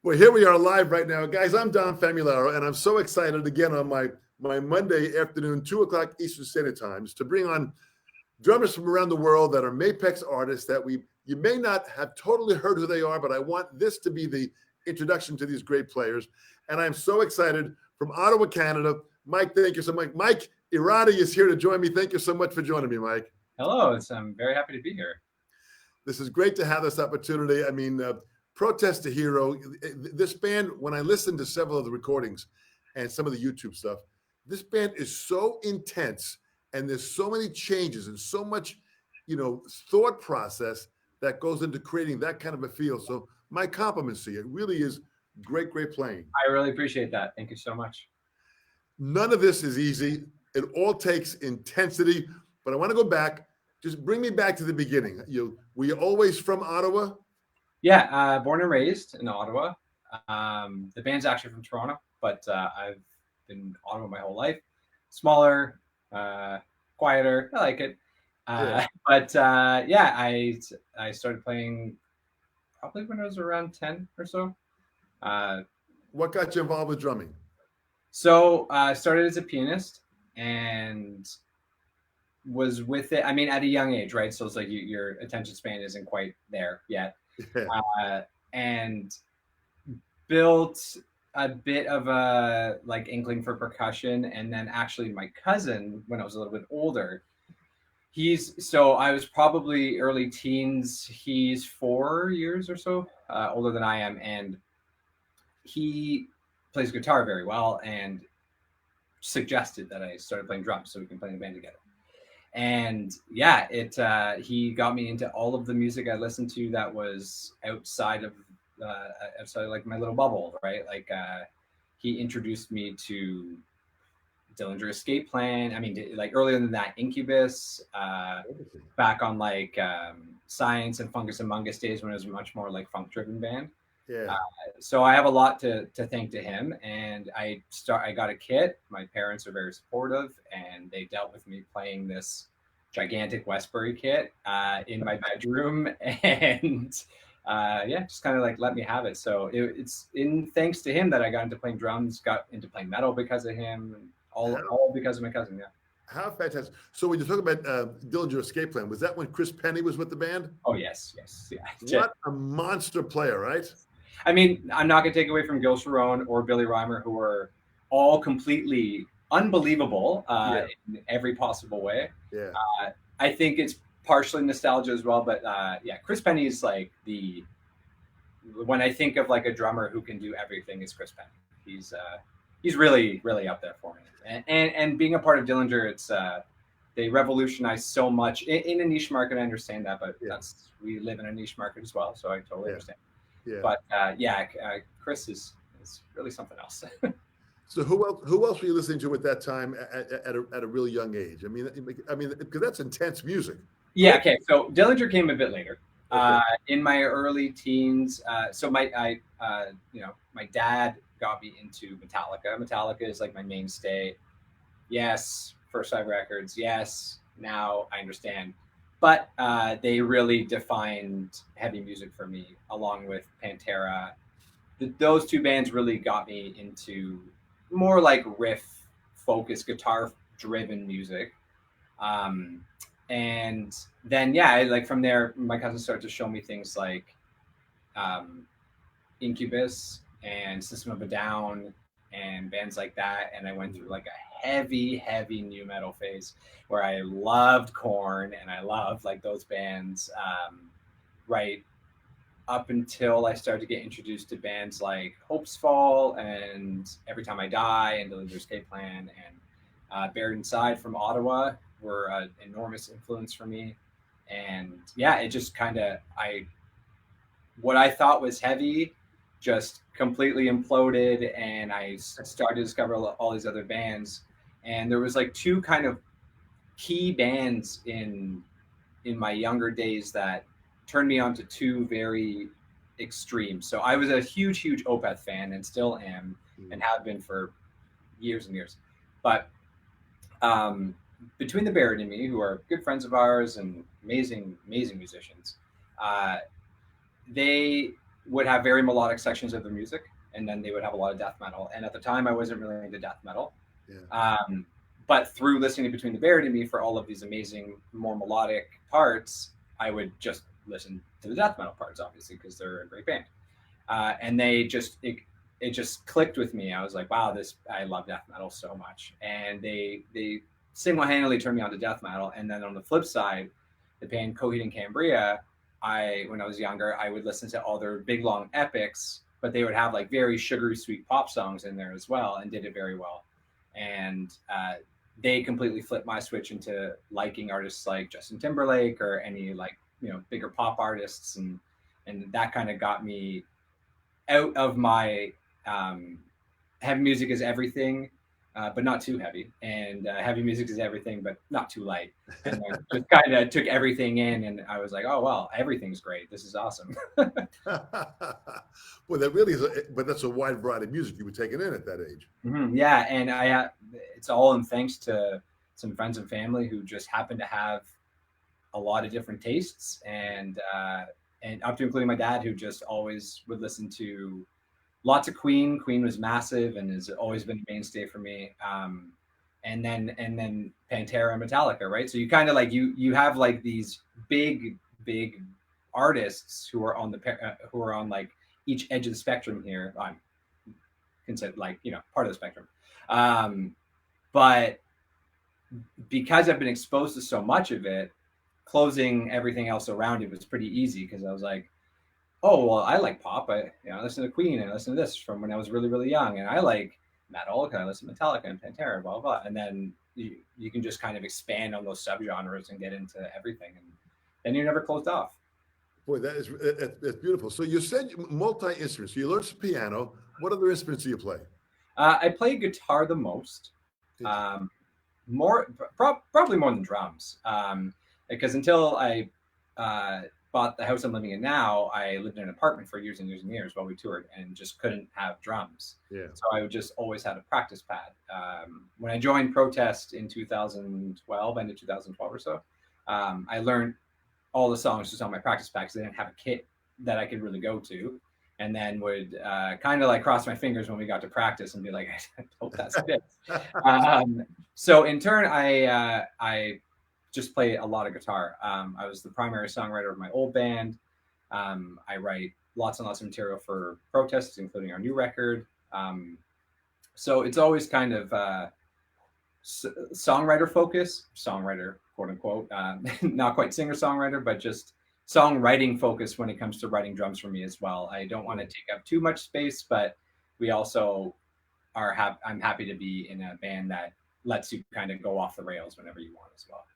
Well, here we are live right now. Guys, I'm Don Famularo, and I'm so excited again on my Monday afternoon, 2 o'clock Eastern Standard Times, to bring on drummers from around the world that are Mapex artists that you may not have totally heard who they are, but I want this to be the introduction to these great players. And I'm so excited from Ottawa, Canada. Mike, thank you so much. Mike Ieradi is here to join me. Thank you so much for joining me, Mike. Hello, I'm very happy to be here. This is great to have this opportunity. I mean, Protest to Hero, this band, when I listened to several of the recordings and some of the YouTube stuff, this band is so intense and there's so many changes and so much, thought process that goes into creating that kind of a feel. So my compliments to you. It really is great, great playing. I really appreciate that. Thank you so much. None of this is easy. It all takes intensity, but I want to go back. Just bring me back to the beginning. Were you always from Ottawa? Yeah, born and raised in Ottawa. The band's actually from Toronto, but I've been in Ottawa my whole life. Smaller, quieter. I like it. Yeah. But yeah, I started playing probably when I was around 10 or so. What got you involved with drumming? So I started as a pianist and was with it. I mean, at a young age, right? So it's like your attention span isn't quite there yet. Yeah. And built a bit of a like inkling for percussion. And then actually my cousin, when I was a little bit older, so I was probably early teens. He's 4 years or so older than I am. And he plays guitar very well and suggested that I started playing drums so we can play in a band together. And yeah, he got me into all of the music I listened to that was outside of like my little bubble, right? Like he introduced me to Dillinger Escape Plan. I mean, like earlier than that, Incubus, back on like Science and Fungus and Mungus days when it was a much more like funk driven band. Yeah. So I have a lot to thank to him, and I got a kit. My parents are very supportive, and they dealt with me playing this gigantic Westbury kit in my bedroom, and yeah, just kind of like let me have it. So it's in thanks to him that I got into playing drums, got into playing metal because of him, and all because of my cousin. Yeah. How fantastic! So when you talk about Dillinger Escape Plan, was that when Chris Penny was with the band? Oh yes, yeah. What a monster player, right? I mean, I'm not going to take away from Gil Sharon or Billy Reimer, who are all completely unbelievable in every possible way. Yeah. I think it's partially nostalgia as well, but yeah, Chris Penny is like when I think of like a drummer who can do everything, is Chris Penny. He's really, really up there for me. And being a part of Dillinger, it's they revolutionized so much in a niche market. I understand that, but we live in a niche market as well, so I totally understand. Yeah. But Chris is really something else. So who else were you listening to at that time at a really young age? I mean, because that's intense music. Yeah. Okay. So Dillinger came a bit later. Okay. In my early teens. So my dad got me into Metallica. Metallica is like my mainstay. Yes, First 5 Records. Yes, now I understand. But they really defined heavy music for me, along with Pantera. Those two bands really got me into more like riff-focused, guitar-driven music. And then, like from there, my cousin started to show me things like Incubus and System of a Down and bands like that. And I went through like a heavy nu metal phase where I loved Korn and I loved like those bands right up until I started to get introduced to bands like Hope's Fall and Every Time I Die and Dillinger Escape Plan and Buried Inside from Ottawa were an enormous influence for me. And yeah, it just kind of what I thought was heavy just completely imploded, and I started to discover all these other bands. And there was like two kind of key bands in my younger days that turned me on to two very extremes. So I was a huge Opeth fan and still am, and have been for years and years. But between the Buried and me, who are good friends of ours and amazing musicians, they would have very melodic sections of their music, and then they would have a lot of death metal. And at the time, I wasn't really into death metal. Yeah. But through listening to Between the Buried and Me for all of these amazing, more melodic parts, I would just listen to the death metal parts, obviously, because they're a great band. And they just it just clicked with me. I was like, wow, I love death metal so much. And they single-handedly turned me on to death metal. And then on the flip side, the band Coheed and Cambria, when I was younger, I would listen to all their big long epics, but they would have like very sugary sweet pop songs in there as well, and did it very well. And they completely flipped my switch into liking artists like Justin Timberlake or any like, bigger pop artists, and that kind of got me out of my heavy music is everything, but not too heavy, and heavy music is everything, but not too light. And I just kind of took everything in, and I was like, oh, well, everything's great. This is awesome. Well, that really is, but that's a wide variety of music you were taking in at that age. Mm-hmm. Yeah, and it's all in thanks to some friends and family who just happen to have a lot of different tastes, and up to including my dad, who just always would listen to lots of Queen. Queen was massive and has always been a mainstay for me. And then Pantera and Metallica, right? So you kind of like you have like these big artists who are on like each edge of the spectrum here. I'm considered like part of the spectrum, but because I've been exposed to so much of it, closing everything else around it was pretty easy, because I was like, oh, well, I like pop. I listen to Queen, and I listen to this from when I was really, really young. And I like metal, and I listen to Metallica and Pantera, blah, blah, blah. And then you can just kind of expand on those subgenres and get into everything. And then you're never closed off. Boy, that's beautiful. So you said multi-instruments. So you learned some piano. What other instruments do you play? I play guitar the most. Probably more than drums. Because until I bought the house I'm living in now, I lived in an apartment for years and years and years while we toured, and just couldn't have drums. Yeah. So I would just always had a practice pad. When I joined Protest in 2012, end of 2012 or so, I learned all the songs just on my practice pad, because they didn't have a kit that I could really go to, and then would kind of like cross my fingers when we got to practice and be like, I hope that's it. So in turn, I just play a lot of guitar. I was the primary songwriter of my old band. I write lots and lots of material for Protests, including our new record. So it's always kind of songwriter focus, songwriter, quote unquote, not quite singer-songwriter, but just songwriting focus when it comes to writing drums for me as well. I don't want to take up too much space, but we also I'm happy to be in a band that lets you kind of go off the rails whenever you want as well.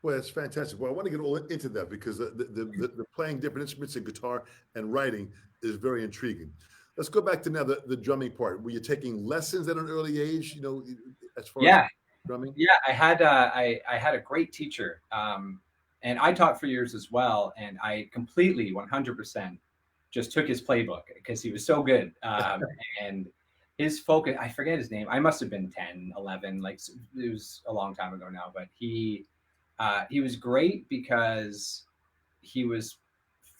Well, that's fantastic. Well, I want to get all into that, because the playing different instruments and guitar and writing is very intriguing. Let's go back to now the drumming part. Were you taking lessons at an early age, as far as drumming? Yeah, I had a great teacher, and I taught for years as well, and I completely 100% just took his playbook, because he was so good. And his focus, I forget his name. I must have been 10, 11, like it was a long time ago now, but he was great because he was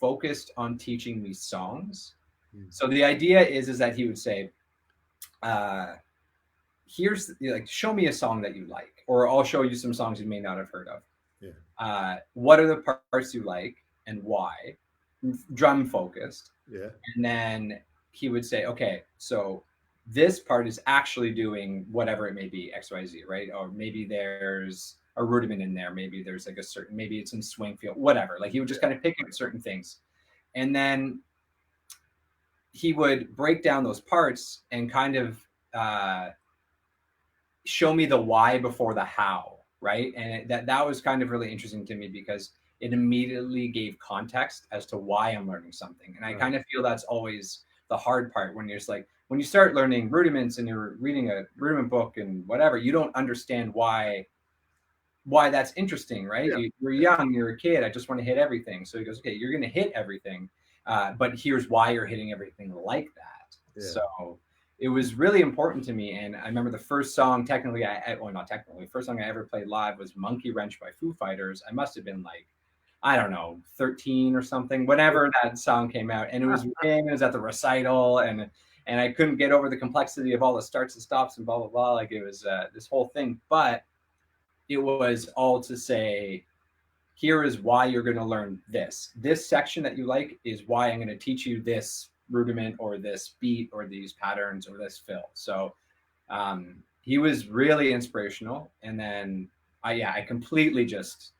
focused on teaching me songs. So the idea is that he would say, here's like, show me a song that you like, or I'll show you some songs you may not have heard of. Yeah. What are the parts you like and why? Drum focused. Yeah. And then he would say, okay, so this part is actually doing whatever it may be, X, Y, Z, right? Or maybe there's a rudiment in there. Maybe there's like maybe it's in swing feel, whatever. Like he would just kind of pick at certain things. And then he would break down those parts and kind of show me the why before the how, right? And that was kind of really interesting to me, because it immediately gave context as to why I'm learning something. And I kind of feel that's always the hard part, when you're just like, when you start learning rudiments and you're reading a rudiment book and whatever, you don't understand why that's interesting, right? Yeah. You're young, you're a kid, I just want to hit everything. So he goes, okay, you're going to hit everything, but here's why you're hitting everything like that. Yeah. So it was really important to me. And I remember the first song, not technically, the first song I ever played live was Monkey Wrench by Foo Fighters. I must have been like I don't know, 13 or something, whenever that song came out. And it was it was at the recital, and I couldn't get over the complexity of all the starts and stops and blah, blah, blah. Like it was this whole thing. But it was all to say, here is why you're going to learn this. This section that you like is why I'm going to teach you this rudiment or this beat or these patterns or this fill. So he was really inspirational. And then I completely just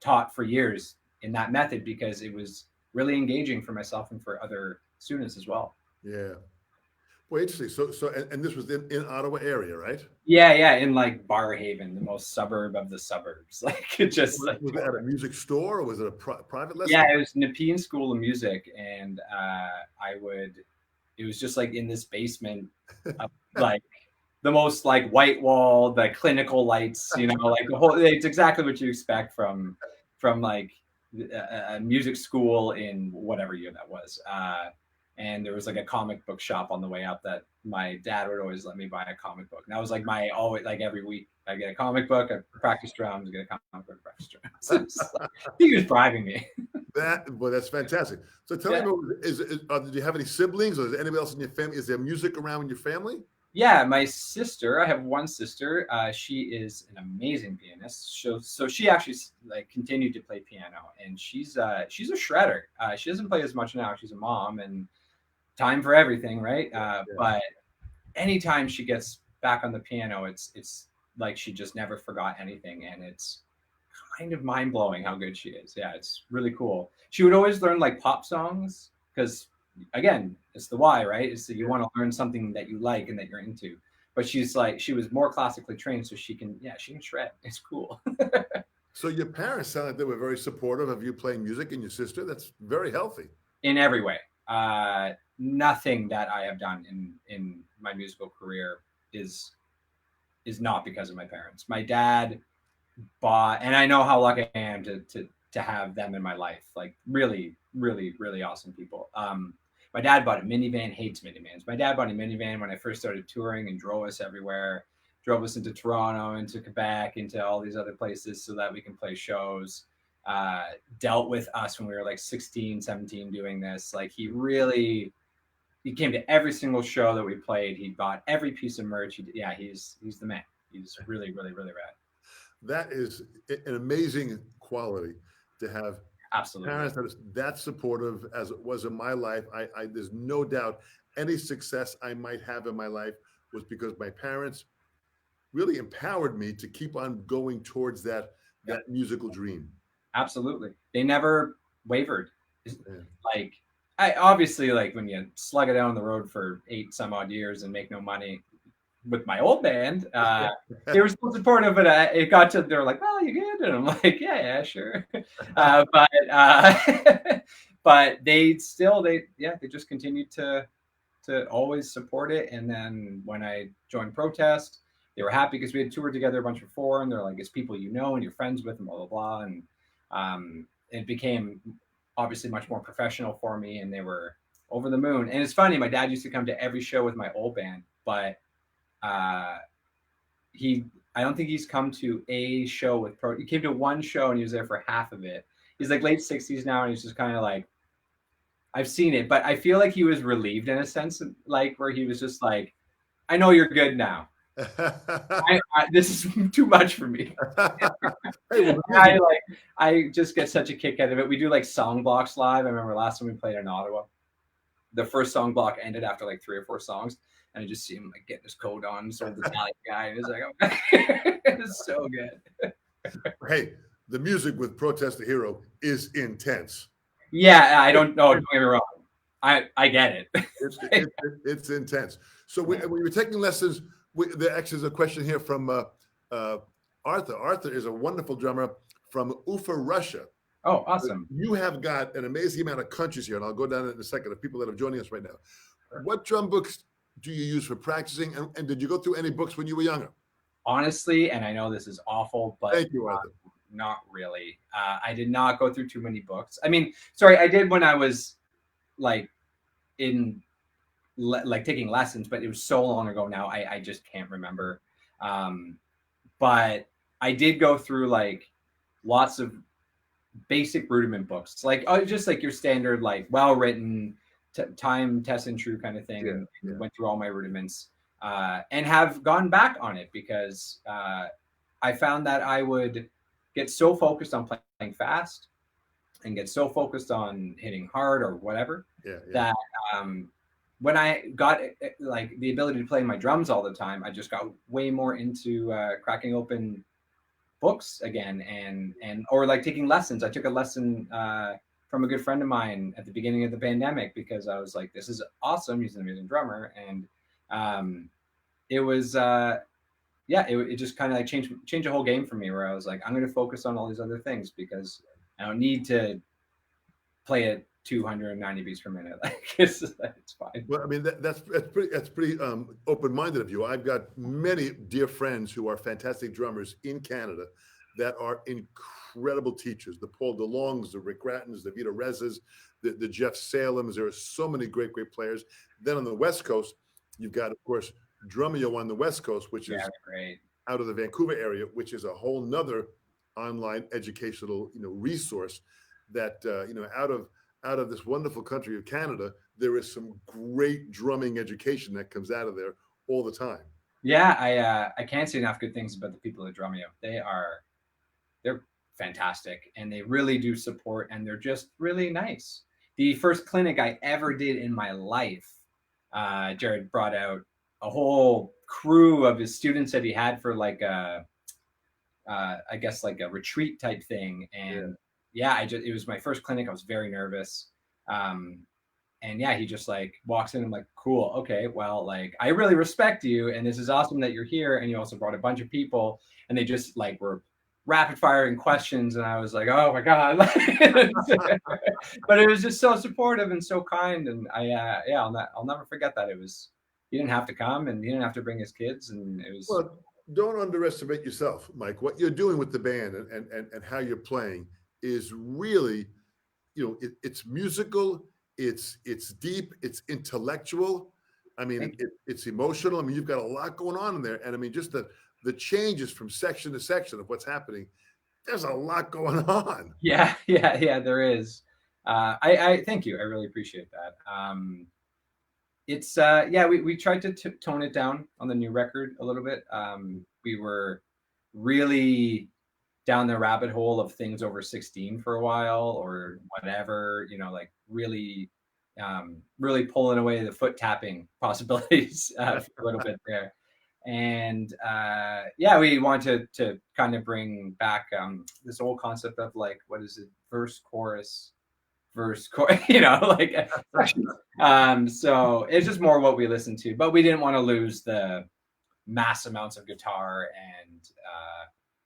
taught for years in that method because it was really engaging for myself and for other students as well. Yeah. Well, interesting. So and this was in Ottawa area, right? Yeah, in like Barhaven, the most suburb of the suburbs. Like it just was, like was it at a music store, or was it a private lesson? Yeah, it was Nepean School of Music, and it was just like in this basement, like the most like white wall, the clinical lights, you know, like the whole. It's exactly what you expect from like a music school in whatever year that was. And there was like a comic book shop on the way up that my dad would always let me buy a comic book. And that was like my always, like every week I get a comic book, I practice drums, I get a comic book, practice drums. Like, he was bribing me. That's fantastic. So tell me about, did you have any siblings, or is there anybody else in your family? Is there music around in your family? Yeah, my sister, I have one sister. She is an amazing pianist. So she actually like continued to play piano, and she's a shredder. She doesn't play as much now. She's a mom and time for everything, right? But anytime she gets back on the piano, it's like she just never forgot anything, and it's kind of mind blowing how good she is. Yeah, it's really cool. She would always learn like pop songs because, again, it's the why, right? It's that you want to learn something that you like and that you're into. But she was more classically trained, so she can shred. It's cool. So your parents sound like they were very supportive of you playing music, and your sister. That's very healthy. In every way. Nothing that I have done in my musical career is not because of my parents. My dad bought, and I know how lucky I am to have them in my life. Like really, really, really awesome people. My dad bought a minivan, hates minivans. My dad bought a minivan when I first started touring and drove us everywhere, drove us into Toronto, into Quebec, into all these other places so that we can play shows. Dealt with us when we were like 16, 17 doing this. Like he came to every single show that we played. He bought every piece of merch. He's the man. He's really, really, really rad. That is an amazing quality to have. Absolutely. Parents that is that supportive as it was in my life. I there's no doubt any success I might have in my life was because my parents really empowered me to keep on going towards that musical dream. Absolutely. They never wavered. Yeah. Like I obviously, like when you slug it down the road for 8 some odd years and make no money with my old band, they were still supportive, but it got to, they were like, well, you good? And I'm like, yeah, sure. But they just continued to always support it. And then when I joined Protest, they were happy because we had toured together a bunch before, and they're like, it's people you know and you're friends with and blah, blah, blah. And it became obviously much more professional for me, and they were over the moon. And it's funny, my dad used to come to every show with my old band, but I don't think he's come to a show with Pro. He came to one show and he was there for half of it. He's like late 60s now, and he's just kind of like, I've seen it, but I feel like he was relieved in a sense, like where he was just like, I know you're good now. This is too much for me. I just get such a kick out of it. We do like song blocks live. I remember last time we played in Ottawa, the first song block ended after like 3 or 4 songs, and I just see him like getting his coat on, some Italian guy. It was like, oh, it's so good. Hey, the music with Protest the Hero is intense. Yeah, I don't know. Don't get me wrong. I get it. It's intense. So when you were taking lessons, there actually is a question here from Arthur. Arthur is a wonderful drummer from Ufa, Russia. Oh, awesome. You have got an amazing amount of countries here, and I'll go down in a second of people that are joining us right now. What drum books do you use for practicing, and did you go through any books when you were younger? Honestly, and I know this is awful, but thank you, Arthur. Not really. I did not go through too many books. I mean, sorry, I did when I was like taking lessons, but it was so long ago now, I just can't remember. But I did go through like lots of basic rudiment books, like just like your standard, like well-written, time test and true kind of thing, and went through all my rudiments, and have gone back on it because I found that I would get so focused on playing fast and get so focused on hitting hard or whatever that when I got like the ability to play my drums all the time, I just got way more into cracking open books again and or like taking lessons. I took a lesson from a good friend of mine at the beginning of the pandemic because I was like, this is awesome. He's an amazing drummer. And it was it just kind of like changed the whole game for me, where I was like, I'm going to focus on all these other things because I don't need to play at 290 beats per minute. Like it's fine. Well, I mean, that's pretty open-minded of you. I've got many dear friends who are fantastic drummers in Canada that are incredible teachers. The Paul DeLongs, the Rick Rattons, the Vito Rezes, the Jeff Salems. There are so many great players. Then on the West Coast, you've got, of course, Drumeo on the West Coast, which is great. Out of the Vancouver area, which is a whole nother online educational, resource that, out of this wonderful country of Canada, there is some great drumming education that comes out of there all the time. Yeah, I can't say enough good things about the people at Drumeo. They're fantastic, and they really do support, and they're just really nice. The first clinic I ever did in my life, Jared brought out a whole crew of his students that he had for like I guess like a retreat type thing. And it was my first clinic. I was very nervous. And he just like walks in and I'm like, cool. Okay. Well, like, I really respect you. And this is awesome that you're here. And you also brought a bunch of people and they just like were rapid firing questions. And I was like, oh my God. But it was just so supportive and so kind. And I'll never forget that. He didn't have to come and he didn't have to bring his kids. And it was. Well, don't underestimate yourself, Mike. What you're doing with the band and how you're playing is really, it's musical, it's deep, it's intellectual. I mean, it's emotional. I mean, you've got a lot going on in there. And I mean, just the changes from section to section of what's happening, there's a lot going on. Yeah, there is. I thank you. I really appreciate that. It's we tried to tone it down on the new record a little bit. We were really down the rabbit hole of things over 16 for a while or whatever, like really pulling away the foot tapping possibilities for a little bit there. And we wanted to kind of bring back this whole concept of like, what is it, verse chorus, so it's just more what we listen to, but we didn't want to lose the mass amounts of guitar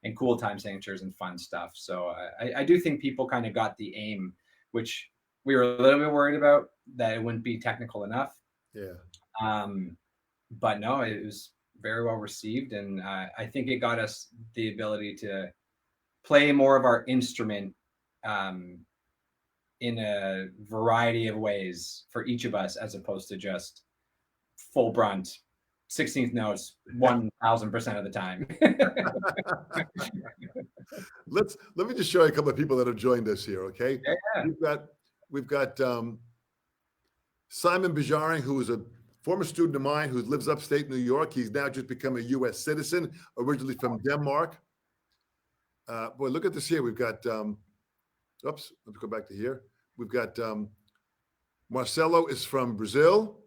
and cool time signatures and fun stuff. So I do think people kind of got the aim, which we were a little bit worried about, that it wouldn't be technical enough. But no, it was very well received, and I think it got us the ability to play more of our instrument in a variety of ways for each of us, as opposed to just full brunt 16th notes 1000% of the time. Let me just show you a couple of people that have joined us here. Okay. Yeah. We've got Simon Bajaring, who is a former student of mine who lives upstate New York. He's now just become a U.S. citizen, originally from Denmark. Boy, look at this here. We've got let's go back to here. We've got Marcelo is from Brazil.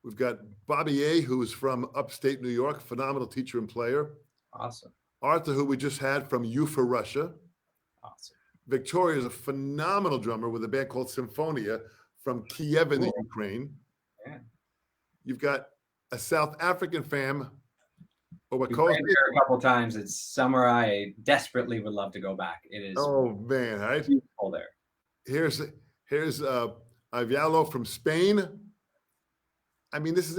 We've got Bobby A, who is from upstate New York, phenomenal teacher and player. Awesome. Arthur, who we just had from Ufa, Russia. Awesome. Victoria is a phenomenal drummer with a band called Symphonia from Kiev in the Ukraine. Yeah. You've got a South African fam. We've been there a couple times. It's summer. I desperately would love to go back. It is. Oh man, right? Beautiful there. Here's Avialo from Spain. I mean, this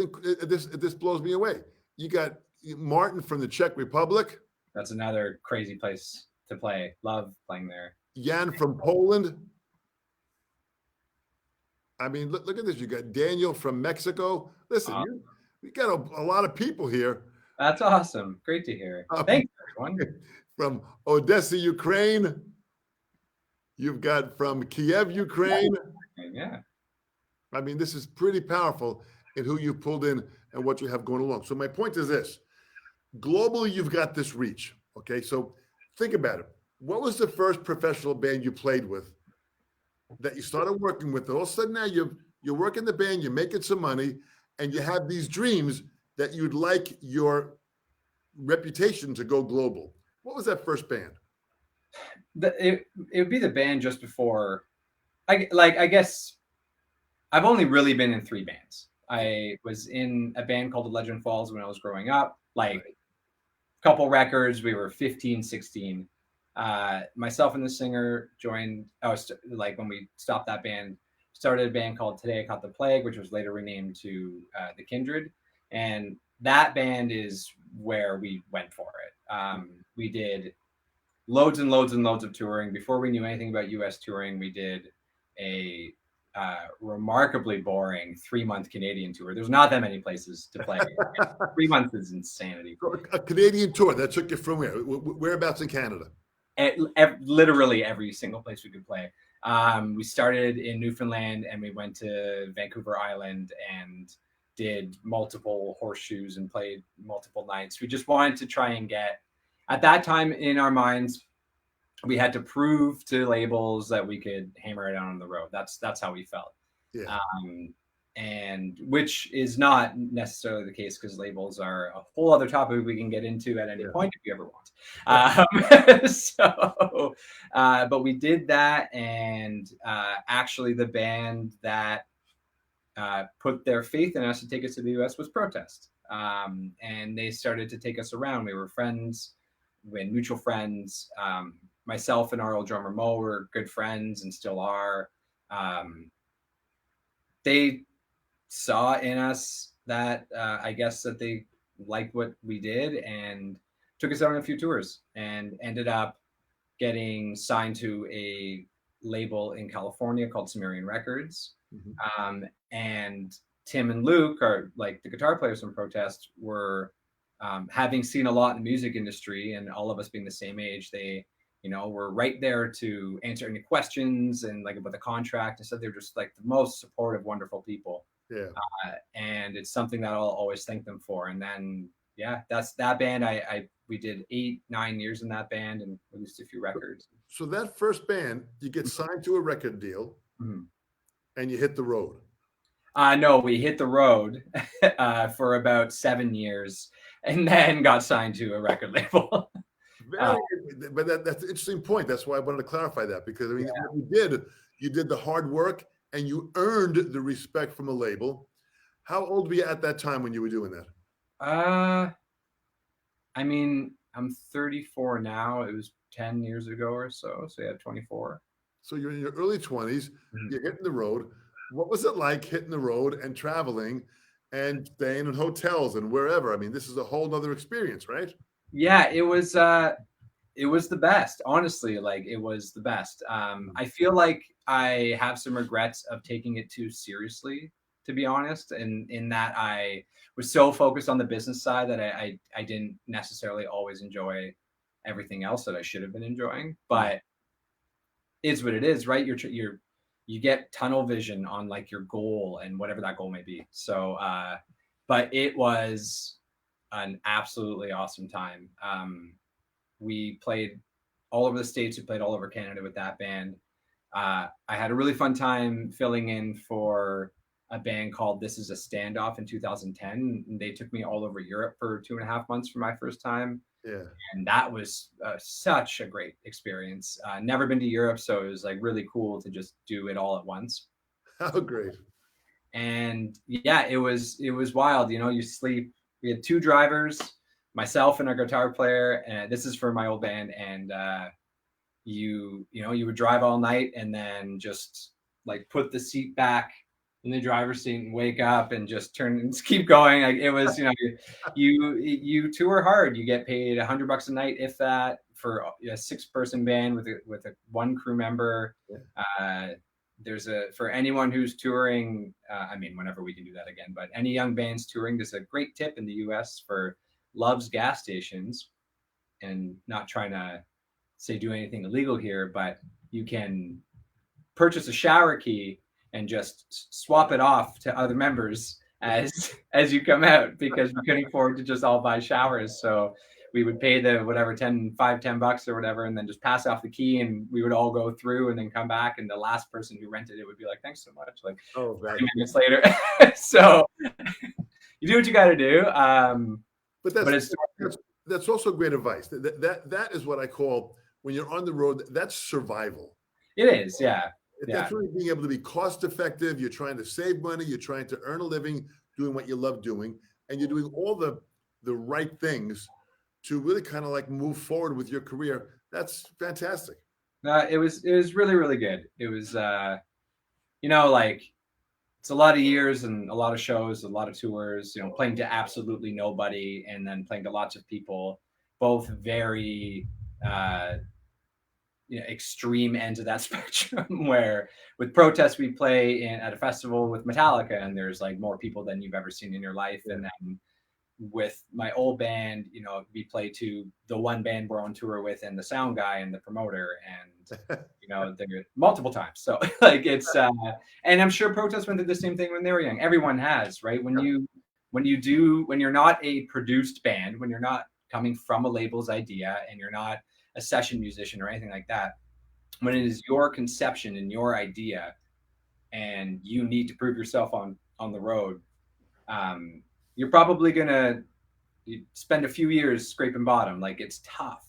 blows me away. You got Martin from the Czech Republic. That's another crazy place to play. Love playing there. Jan from Poland. I mean, look at this. You got Daniel from Mexico. Listen, we got a lot of people here. That's awesome. Great to hear. Thanks, everyone. From Odessa, Ukraine. You've got from Kiev, Ukraine. Yeah. I mean, this is pretty powerful in who you pulled in and what you have going along. So my point is this: globally, you've got this reach. Okay, so think about it. What was the first professional band you played with that you started working with? And all of a sudden now you're working the band, you're making some money, and you have these dreams that you'd like your reputation to go global. What was that first band? It would be the band just before. I guess I've only really been in 3 bands. I was in a band called The Legend Falls when I was growing up. Like couple records. We were 15, 16. Myself and the singer joined. Like when we stopped that band, started a band called Today I Caught the Plague, which was later renamed to The Kindred, and that band is where we went for it. We did loads and loads and loads of touring. Before we knew anything about US touring, we did a remarkably boring 3-month Canadian tour. There's not that many places to play. 3 months is insanity. A Canadian tour that took you from where? Whereabouts in Canada? Literally every single place we could play. We started in Newfoundland and we went to Vancouver Island and did multiple horseshoes and played multiple nights. We just wanted to try and get, at that time in our minds, we had to prove to labels that we could hammer it out on the road. That's how we felt. Yeah. And which is not necessarily the case because labels are a whole other topic we can get into at any point if you ever want. But we did that, and actually the band that put their faith in us to take us to the US was Protest. And they started to take us around. We were friends, we had mutual friends. Myself and our old drummer Mo were good friends and still are. They saw in us that I guess that they liked what we did and took us out on a few tours and ended up getting signed to a label in California called Sumerian Records. Mm-hmm. And Tim and Luke, are like the guitar players from Protest, were having seen a lot in the music industry, and all of us being the same age, they were right there to answer any questions and like about the contract and stuff. They're just like the most supportive, wonderful people. Yeah. And it's something that I'll always thank them for. And then, that's that band. We did 8-9 years in that band and released a few records. So that first band, you get signed to a record deal, mm-hmm. and you hit the road. No, we hit the road for about 7 years and then got signed to a record label. But that's an interesting point. That's why I wanted to clarify that, because I mean, what you did the hard work and you earned the respect from a label. How old were you at that time when you were doing that? I mean, I'm 34 now. It was 10 years ago or so. So 24. So you're in your early 20s. Mm-hmm. You're hitting the road. What was it like hitting the road and traveling and staying in hotels and wherever? I mean, this is a whole nother experience, right? Yeah, it was the best. Honestly, like it was the best. I feel like I have some regrets of taking it too seriously, to be honest, and in that I was so focused on the business side that I didn't necessarily always enjoy everything else that I should have been enjoying. But it's what it is, right? You get tunnel vision on like your goal and whatever that goal may be. So, but it was an absolutely awesome time. We played all over the States. We played all over Canada with that band. I had a really fun time filling in for a band called This Is a Standoff in 2010. And they took me all over Europe for 2.5 months for my first time. Yeah. And that was such a great experience. Never been to Europe, so it was like really cool to just do it all at once. Oh, great. And it was wild. You sleep. We had 2 drivers, myself and our guitar player, and this is for my old band. And you would drive all night and then just like put the seat back in the driver's seat and wake up and just turn and just keep going. Like it was, you tour hard. You get paid $100 a night, if that, for a 6-person band with a 1 crew member. Yeah. For anyone who's touring, I mean, whenever we can do that again, but any young bands touring, there's a great tip in the US for Love's gas stations, and not trying to say do anything illegal here, but you can purchase a shower key and just swap it off to other members as you come out, because we couldn't afford to just all buy showers. So we would pay the whatever, $10 or whatever, and then just pass off the key, and we would all go through and then come back, and the last person who rented it would be like, thanks so much, like 30 minutes later. So you do what you got to do. But that's also great advice. That is what I call, when you're on the road, that's survival. It is, yeah. That's really being able to be cost effective. You're trying to save money. You're trying to earn a living doing what you love doing, and you're doing all the right things to really kind of like move forward with your career. That's fantastic. It was really, really good. It was, like, it's a lot of years and a lot of shows, a lot of tours, playing to absolutely nobody and then playing to lots of people, both very, extreme ends of that spectrum, where with Protest, we play at a festival with Metallica and there's like more people than you've ever seen in your life. Yeah. And then with my old band, we play to the one band we're on tour with and the sound guy and the promoter, and they're multiple times. So like it's and I'm sure Protest went through the same thing when they were young. Everyone has, right? When you're not a produced band, when you're not coming from a label's idea and you're not a session musician or anything like that, when it is your conception and your idea and you need to prove yourself on the road, you're probably gonna spend a few years scraping bottom. Like it's tough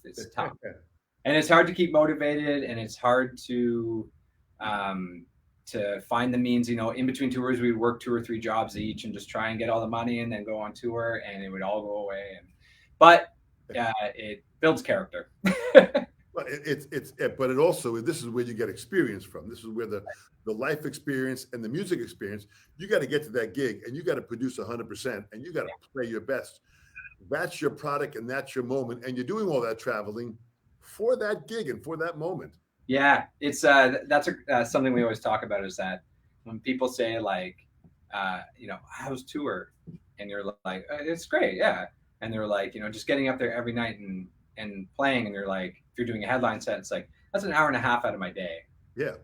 and it's hard to keep motivated, and it's hard to find the means. In between tours we'd work 2 or 3 jobs each and just try and get all the money and then go on tour, and it would all go away. But it builds character. But it also, this is where you get experience from. This is where the life experience and the music experience, you got to get to that gig and you got to produce 100% and you got to play your best. That's your product and that's your moment. And you're doing all that traveling for that gig and for that moment. Yeah, it's that's something we always talk about, is that when people say like, how's tour? And you're like, it's great, yeah. And they're like, just getting up there every night and playing, and you're like, if you're doing a headline set, it's like, that's an hour and a half out of my day. Yeah.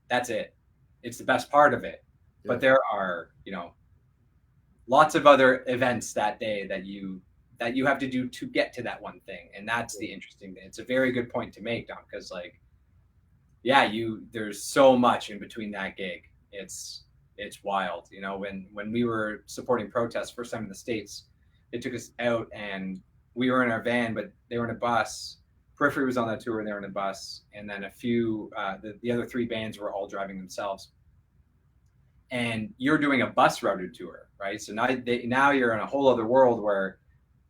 That's it. It's the best part of it. Yeah. But there are, lots of other events that day that you have to do to get to that one thing. And that's the interesting thing. It's a very good point to make, Don, because like, there's so much in between that gig. It's wild. When we were supporting Protest first time in the States, they took us out and we were in our van, but they were in a bus. Periphery was on that tour and they were in a bus. And then a few, the other 3 bands were all driving themselves. And you're doing a bus routed tour, right? So now you're in a whole other world where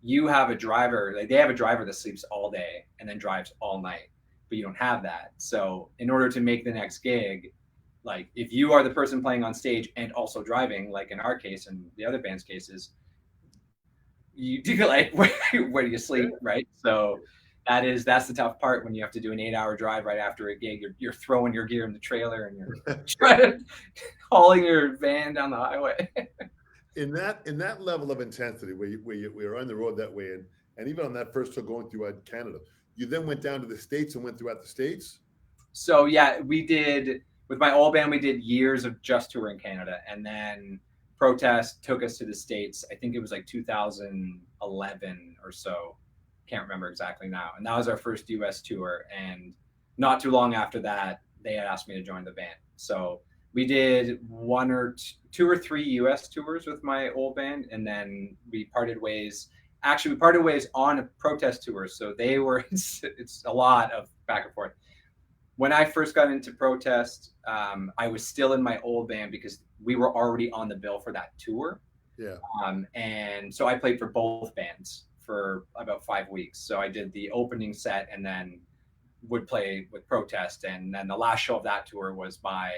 you have a driver, like they have a driver that sleeps all day and then drives all night, but you don't have that. So in order to make the next gig, like if you are the person playing on stage and also driving, like in our case and the other band's cases, you do like, where do you sleep, right? So that's the tough part when you have to do an 8-hour drive right after a gig. You're throwing your gear in the trailer and you're hauling your van down the highway. In that level of intensity where you're on the road that way, and even on that first tour going throughout Canada, you then went down to the States and went throughout the States? So yeah, we did, with my old band, we did years of just touring Canada, and then Protest took us to the States. I think it was like 2011 or so. Can't remember exactly now. And that was our first US tour. And not too long after that, they had asked me to join the band. So we did 1 or 2 or 3 US tours with my old band. And then we parted ways. Actually, we parted ways on a Protest tour. So they were, it's a lot of back and forth. When I first got into Protest, I was still in my old band because we were already on the bill for that tour. Yeah. And so I played for both bands for about 5 weeks. So I did the opening set and then would play with Protest. And then the last show of that tour was my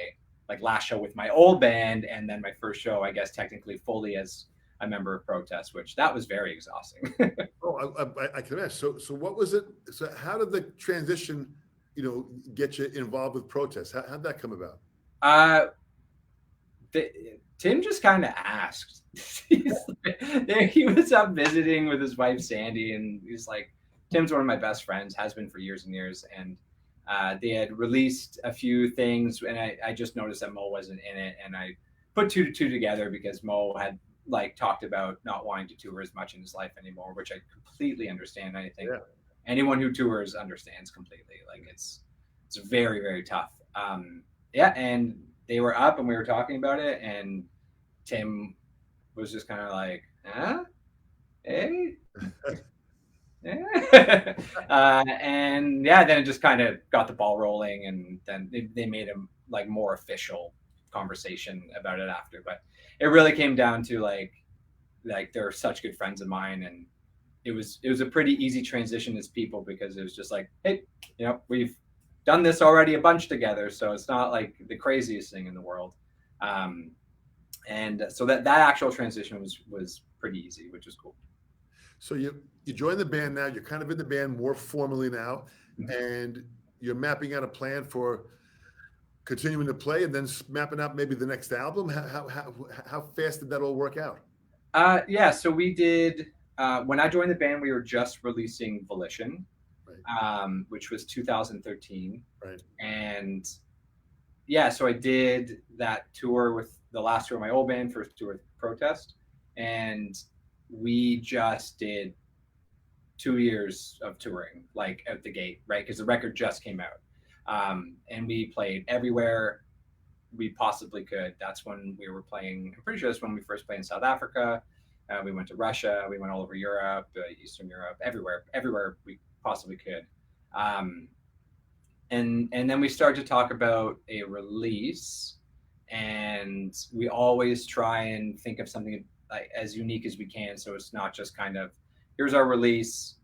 last show with my old band. And then my first show, I guess, technically fully as a member of Protest, which that was very exhausting. I can imagine. So what was it? So how did the transition, get you involved with Protest? How'd that come about? Tim just kind of asked. He was up visiting with his wife Sandy, and he's like, Tim's one of my best friends, has been for years and years, and They had released a few things, and I just noticed that Mo wasn't in it, and I put two to two together because Mo had like talked about not wanting to tour as much in his life anymore, which I completely understand. I think anyone who tours understands completely. Like it's very, very tough. Yeah, and they were up and we were talking about it, and Tim was just kind of like, huh? Hey? Yeah. And yeah, then it just kind of got the ball rolling, and then they made a like more official conversation about it after. But it really came down to like they're such good friends of mine, and it was a pretty easy transition as people, because it was just like, hey, we've done this already a bunch together, so it's not like the craziest thing in the world. And so that actual transition was pretty easy, which was cool. So you joined the band now. You're kind of in the band more formally now, and you're mapping out a plan for continuing to play, and then mapping out maybe the next album. How fast did that all work out? Yeah, so we did. When I joined the band, we were just releasing Volition, right. Which was 2013. Right. And yeah, so I did that tour with the last tour of my old band, first tour with Protest, and we just did 2 years of touring, like out the gate, right? Because the record just came out, and we played everywhere we possibly could. That's when we were playing. I'm pretty sure that's when we first played in South Africa. We went to Russia. We went all over Europe, Eastern Europe, everywhere we possibly could. And then we started to talk about a release, and we always try and think of something like as unique as we can, so it's not just kind of here's our release,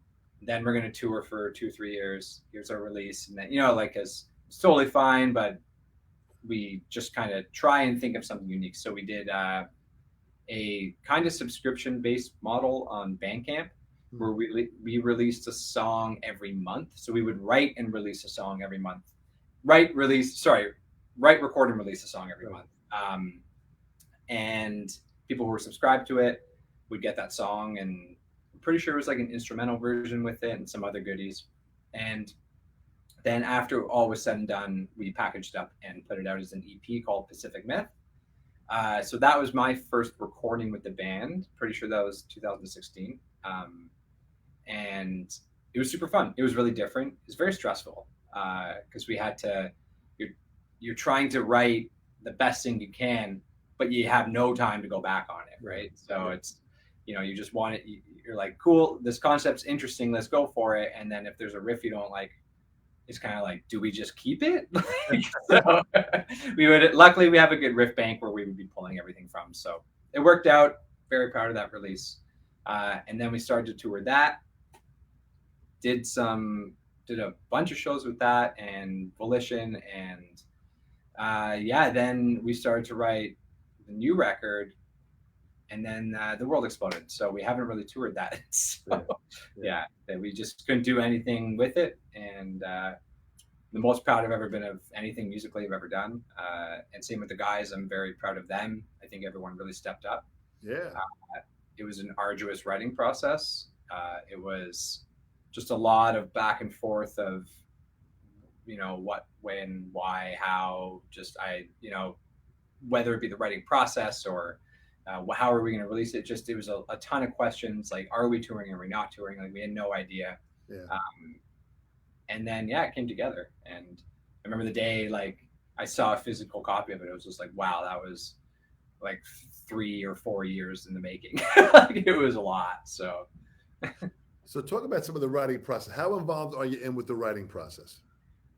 then we're going to tour for 2-3 years, here's our release, and then like it's totally fine, but we just kind of try and think of something unique. So we did a kind of subscription based model on Bandcamp, where we released a song every month. So we would write and release a song every month. Write, record, and release a song every month. And people who were subscribed to it would get that song, and I'm pretty sure it was like an instrumental version with it and some other goodies. And then after all was said and done, we packaged up and put it out as an EP called Pacific Myth. So that was my first recording with the band. Pretty sure that was 2016. And it was super fun. It was really different. It was very stressful because we had to, you're trying to write the best thing you can, but you have no time to go back on it, right? So it's, you just want it, you're like, cool, this concept's interesting, let's go for it. And then if there's a riff you don't like, it's kind of like, do we just keep it? So luckily we have a good riff bank where we would be pulling everything from. So it worked out. Very proud of that release. And then we started to tour that. Did a bunch of shows with that and Volition, and then we started to write the new record, and then the world exploded. So we haven't really toured that. So we just couldn't do anything with it. And the most proud I've ever been of anything musically I've ever done. And same with the guys. I'm very proud of them. I think everyone really stepped up. Yeah. It was an arduous writing process. It was just a lot of back and forth of, what, when, why, how, whether it be the writing process or how are we going to release it? Just, it was a ton of questions. Like, are we touring? Are we not touring? Like, we had no idea. Yeah. And then, it came together. And I remember the day, like, I saw a physical copy of it. It was just like, wow, that was like 3 or 4 years in the making. Like, it was a lot. So talk about some of the writing process. How involved are you in with the writing process?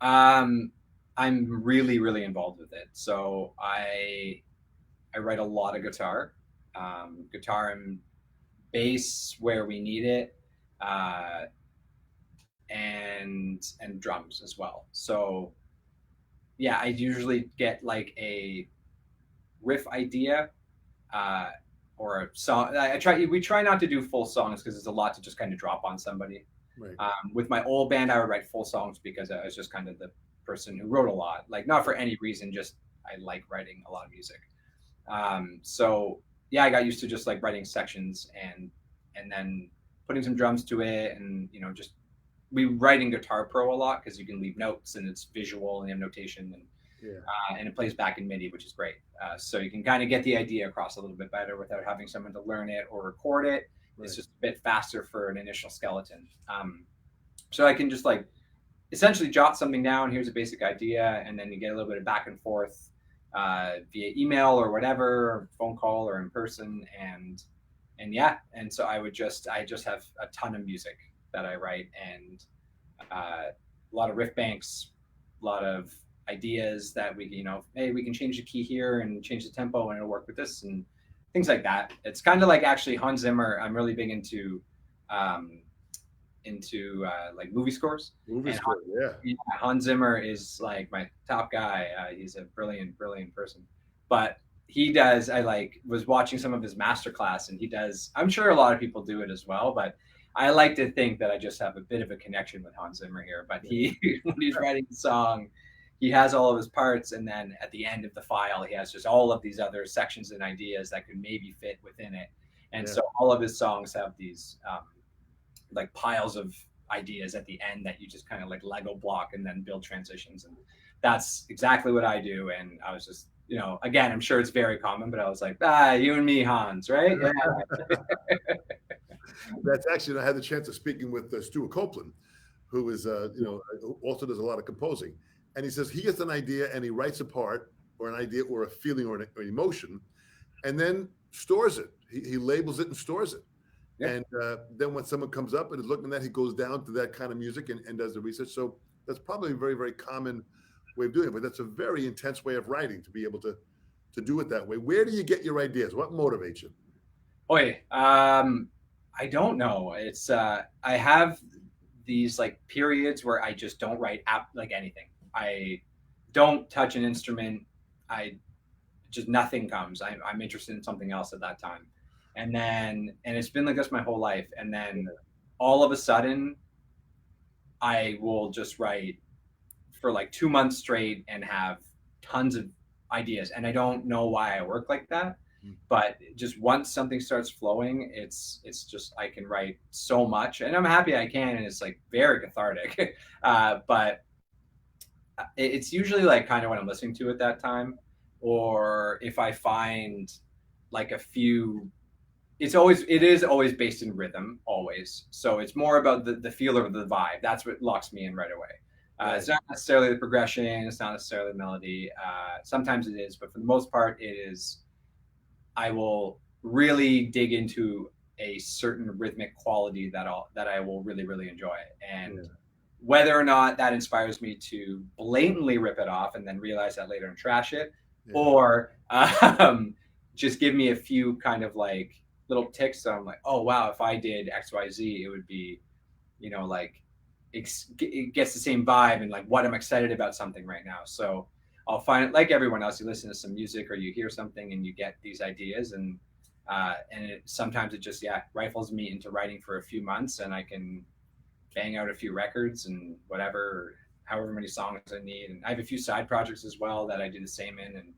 I'm really, really involved with it. So I write a lot of guitar and bass where we need it, and drums as well. So yeah, I usually get like a riff idea or a song. We try not to do full songs because it's a lot to just kind of drop on somebody. Right. With my old band, I would write full songs because I was just kind of the person who wrote a lot, like not for any reason, just I like writing a lot of music. So yeah, I got used to just like writing sections and then putting some drums to it, and just we write in Guitar Pro a lot because you can leave notes and it's visual and you have notation, and it plays back in MIDI, which is great. So you can kind of get the idea across a little bit better without having someone to learn it or record it. Right. It's just a bit faster for an initial skeleton. So I can just like essentially jot something down. Here's a basic idea, and then you get a little bit of back and forth via email or whatever, or phone call or in person, and so I just have a ton of music that I write, and a lot of riff banks, a lot of ideas that we, hey, we can change the key here and change the tempo and it'll work with this and things like that. It's kind of like actually Hans Zimmer. I'm really big into like movie scores. Hans Zimmer is like my top guy. He's a brilliant person. But he does. I was watching some of his masterclass, and he does. I'm sure a lot of people do it as well, but I like to think that I just have a bit of a connection with Hans Zimmer here. But he, when he's writing the song, he has all of his parts, and then at the end of the file, he has just all of these other sections and ideas that could maybe fit within it. And so all of his songs have these like piles of ideas at the end that you just kind of like Lego block and then build transitions. And that's exactly what I do. And I was just, again, I'm sure it's very common, but I was like, you and me, Hans, right? Yeah. That's actually, I had the chance of speaking with Stuart Copeland, who is, also does a lot of composing. And he says he gets an idea and he writes a part or an idea or a feeling or an emotion, and then stores it. He labels it and stores it. Yeah. And then when someone comes up and is looking at that, he goes down to that kind of music and does the research. So that's probably a very, very common way of doing it, but that's a very intense way of writing, to be able to do it that way. Where do you get your ideas? What motivates you? I don't know. It's I have these like periods where I just don't write like anything. I don't touch an instrument. Nothing comes. I'm interested in something else at that time. And it's been like this my whole life. And then all of a sudden I will just write for like 2 months straight and have tons of ideas. And I don't know why I work like that, but just once something starts flowing, it's just, I can write so much, and I'm happy I can. And it's like very cathartic. But it's usually like kind of what I'm listening to at that time, or if I find like a few, it is always based in rhythm, always. So it's more about the feel of the vibe. That's what locks me in right away. It's not necessarily the progression. It's not necessarily the melody. Sometimes it is, but for the most part, it is. I will really dig into a certain rhythmic quality that I will really, really enjoy. And whether or not that inspires me to blatantly rip it off and then realize that later and trash it, or just give me a few kind of like little ticks. So I'm like, oh wow, if I did X, Y, Z, it would be, like it gets the same vibe and like what I'm excited about something right now. So I'll find it like everyone else. You listen to some music or you hear something and you get these ideas, and sometimes it just rifles me into writing for a few months, and I can bang out a few records and whatever, however many songs I need. And I have a few side projects as well that I do the same in. And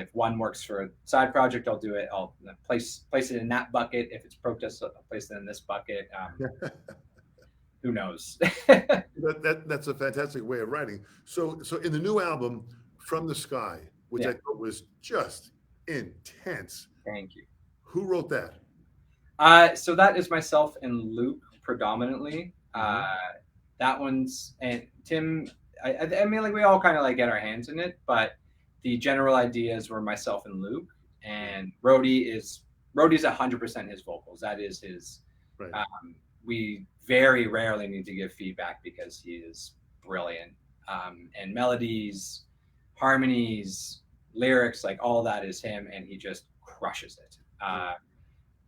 if one works for a side project, I'll do it. I'll place it in that bucket. If it's protest, I'll place it in this bucket. Who knows? That's a fantastic way of writing. So in the new album, From the Sky, which I thought was just intense. Thank you. Who wrote that? So that is myself and Luke predominantly. That one's, and Tim, I mean, like we all kind of like get our hands in it, but the general ideas were myself and Luke, and Rody's 100% his vocals. That is his. Right. We very rarely need to give feedback because he is brilliant. And melodies, harmonies, lyrics, like all that is him, and he just crushes it.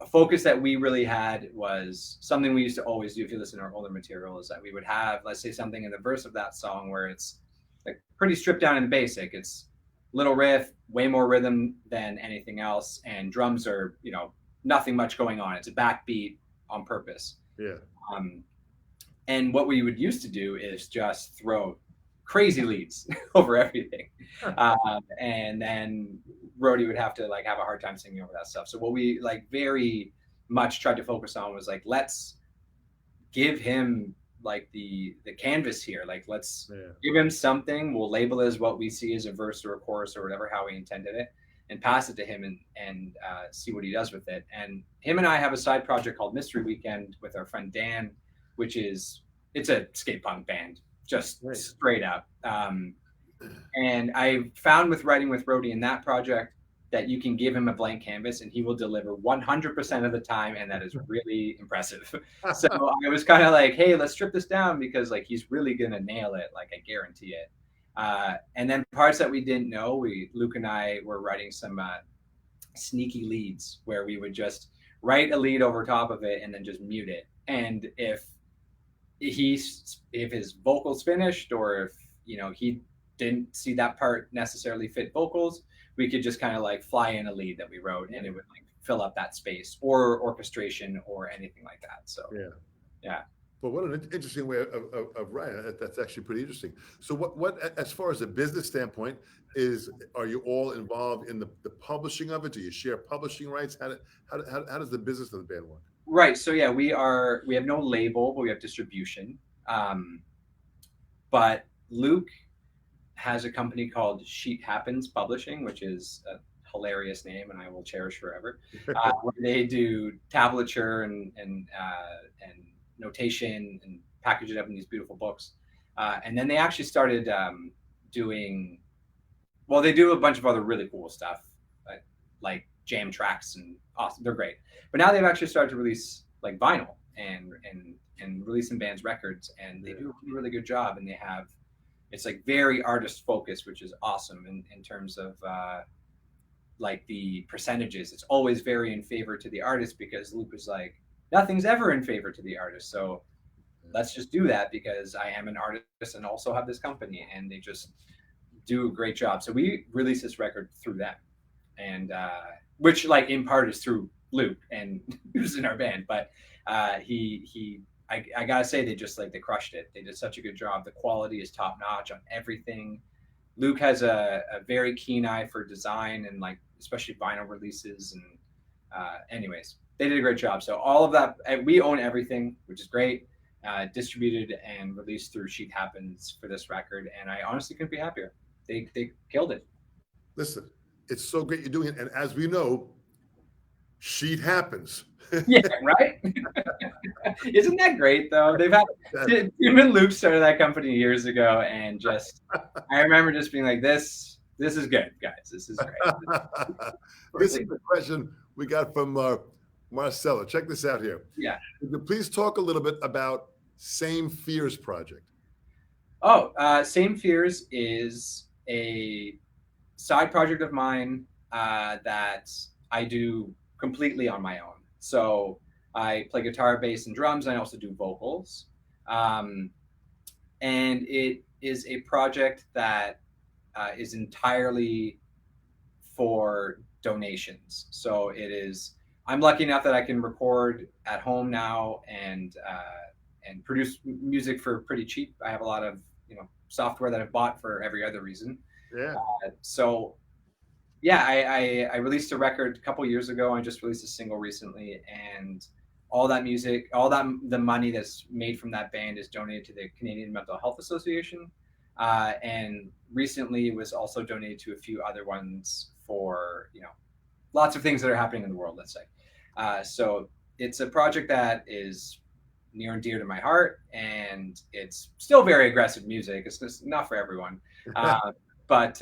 A focus that we really had was something we used to always do if you listen to our older material, is that we would have, let's say, something in the verse of that song where it's like pretty stripped down and basic. It's little riff, way more rhythm than anything else, and drums are, nothing much going on. It's a backbeat on purpose. Yeah. And what we would used to do is just throw crazy leads over everything. And then Rody would have to like have a hard time singing over that stuff. So what we like very much tried to focus on was like, let's give him like the canvas here. Like, let's Yeah. give him something. We'll label it as what we see as a verse or a chorus or whatever, how we intended it, and pass it to him and see what he does with it. And him and I have a side project called Mystery Weekend with our friend Dan, which is, it's a skate punk band, just Right. straight up. And I found with writing with Rhodey in that project that you can give him a blank canvas and he will deliver 100% of the time, and that is really impressive. So I was kind of like, hey, let's strip this down, because like he's really gonna nail it, like I guarantee it. And then parts that we didn't know, Luke and I were writing some sneaky leads where we would just write a lead over top of it and then just mute it. And if his vocals finished, or if he didn't see that part necessarily fit vocals, we could just kind of like fly in a lead that we wrote, and it would like fill up that space, or orchestration or anything like that. So yeah. But what an interesting way of writing. That's actually pretty interesting. So what as far as a business standpoint are you all involved in the publishing of it? Do you share publishing rights? How does the business of the band work? Right. So yeah, we have no label, but we have distribution. But Luke has a company called Sheet Happens Publishing, which is a hilarious name, and I will cherish forever. Where they do tablature and notation and package it up in these beautiful books. And then they actually started doing, well, they do a bunch of other really cool stuff, like jam tracks, and awesome. They're great. But now they've actually started to release like vinyl and release some bands' records, and they do a really good job. And they have, it's like very artist focused, which is awesome in terms of like the percentages. It's always very in favor to the artist, because Luke was like, nothing's ever in favor to the artist. So let's just do that, because I am an artist and also have this company, and they just do a great job. So we released this record through them, and which like in part is through Luke and who's in our band. But I gotta say, they crushed it. They did such a good job. The quality is top notch on everything. Luke has a very keen eye for design, and like especially vinyl releases. And anyways, they did a great job. So all of that, we own everything, which is great. Distributed and released through Sheet Happens for this record, and I honestly couldn't be happier. They killed it. Listen, it's so great you're doing it, and as we know, Sheet Happens. Yeah, right. Isn't that great though? They've had Tim and Luke started that company years ago, and just I remember just being like, this is good, guys. This is great. This is the question we got from Marcella. Check this out here. Yeah. Could you please talk a little bit about Same Fears project? Oh, Same Fears is a side project of mine that I do completely on my own. So I play guitar, bass, and drums. And I also do vocals. And it is a project that is entirely for donations. So I'm lucky enough that I can record at home now and produce music for pretty cheap. I have a lot of software that I've bought for every other reason. Yeah. So yeah, I released a record a couple years ago. I just released a single recently, and all that music, the money that's made from that band is donated to the Canadian Mental Health Association. And recently it was also donated to a few other ones for, lots of things that are happening in the world, let's say. So it's a project that is near and dear to my heart, and it's still very aggressive music. It's just not for everyone. But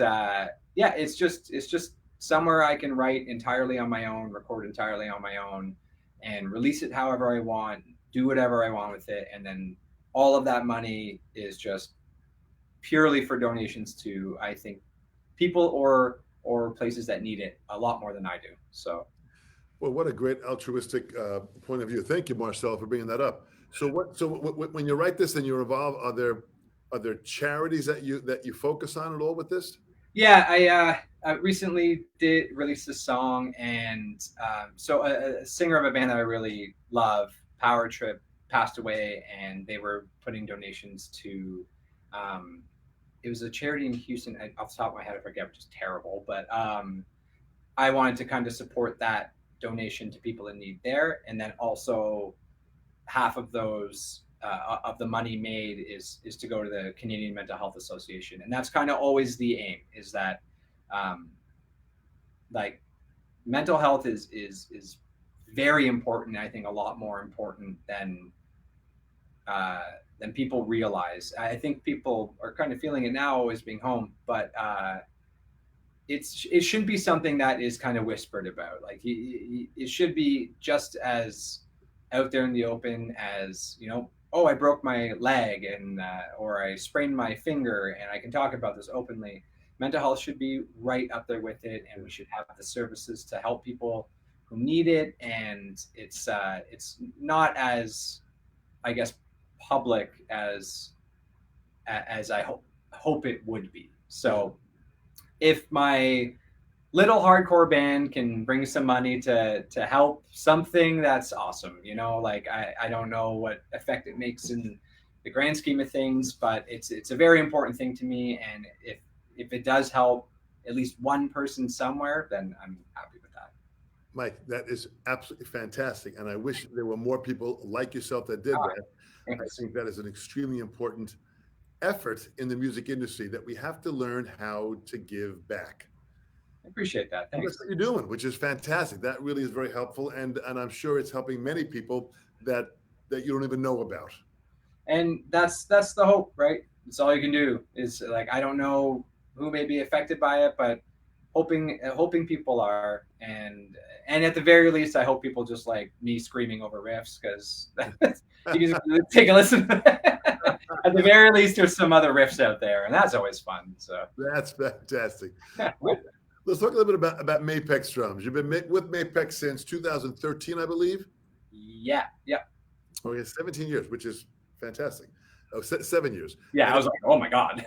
yeah, it's just somewhere I can write entirely on my own, record entirely on my own, and release it however I want, do whatever I want with it. And then all of that money is just purely for donations to, I think, people or places that need it a lot more than I do. So, well, what a great altruistic point of view. Thank you, Marcel, for bringing that up. So when you write this and you're involved, are there charities that you focus on at all with this? Yeah, I recently did release this song, and so a singer of a band that I really love, Power Trip, passed away, and they were putting donations to it was a charity in Houston. Off the top of my head, I forget, which is terrible, but I wanted to kind of support that donation to people in need there, and then also half of those of the money made is to go to the Canadian Mental Health Association, and that's kind of always the aim. Is that like mental health is very important. I think a lot more important than people realize. I think people are kind of feeling it now, always being home, but it shouldn't be something that is kind of whispered about. Like it should be just as out there in the open as, you know, oh, I broke my leg and or I sprained my finger, and I can talk about this openly. Mental health should be right up there with it, and we should have the services to help people who need it. And it's not as, I guess, public as I hope it would be. So if my little hardcore band can bring some money to help something, that's awesome. You know, like I don't know what effect it makes in the grand scheme of things, but it's a very important thing to me. And if it does help at least one person somewhere, then I'm happy with that. Mike, that is absolutely fantastic. And I wish there were more people like yourself that did that. I think that is an extremely important effort in the music industry, that we have to learn how to give back. I appreciate that. Thanks. That's what you're doing, which is fantastic. That really is very helpful. And I'm sure it's helping many people that you don't even know about. And that's the hope, right? It's all you can do. Is like, I don't know who may be affected by it, but hoping people are, and at the very least, I hope people just like me screaming over riffs, because you can take a listen. At the very least, there's some other riffs out there, and that's always fun. So that's fantastic. Let's talk a little bit about Mapex Drums. You've been with Mapex since 2013, I believe. Yeah. Oh, yeah, 17 years, which is fantastic. Oh, 7 years. Yeah, I was like, oh my God.